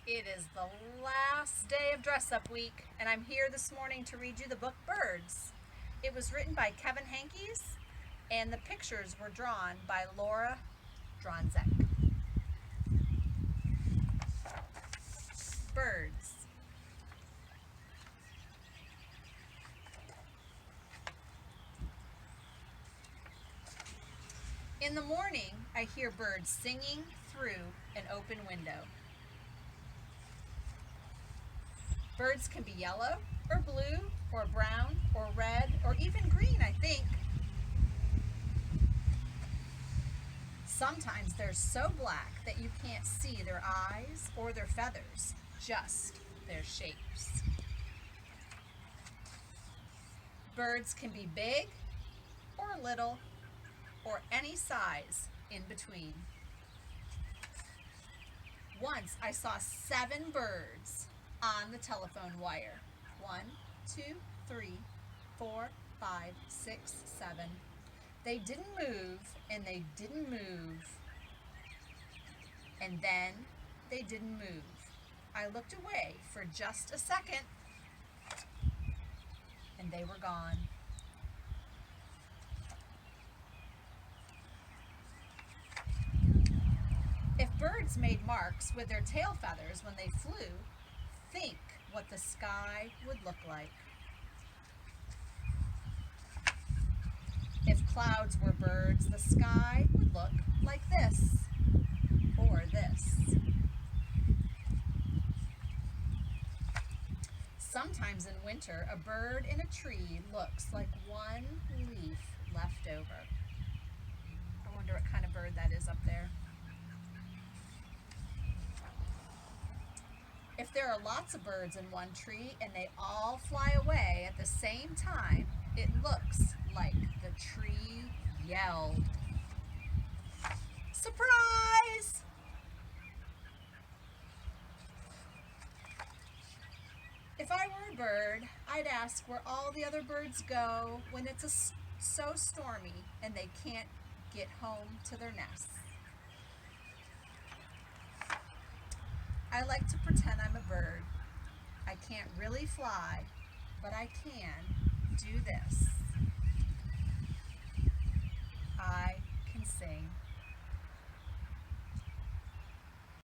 It is the last day of dress up week, and I'm here this morning to read you the book Birds. It was written by Kevin Henkes, and the pictures were drawn by Laura Dronzek. Birds. In the morning, I hear birds singing through an open window. Birds can be yellow, or blue, or brown, or red, or even green, I think. Sometimes they're so black that you can't see their eyes or their feathers, just their shapes. Birds can be big, or little, or any size in between. Once I saw 7 birds on the telephone wire. 1, 2, 3, 4, 5, 6, 7. They didn't move, and they didn't move, and then they didn't move. I looked away for just a second, and they were gone. If birds made marks with their tail feathers when they flew, think what the sky would look like. If clouds were birds, the sky would look like this, or this. Sometimes in winter, a bird in a tree looks like one leaf left over. I wonder what kind of bird that is up there. If there are lots of birds in one tree and they all fly away at the same time, it looks like the tree yelled. Surprise! If I were a bird, I'd ask where all the other birds go when it's so stormy and they can't get home to their nests. I like to pretend I'm a bird. I can't really fly, but I can do this. I can sing.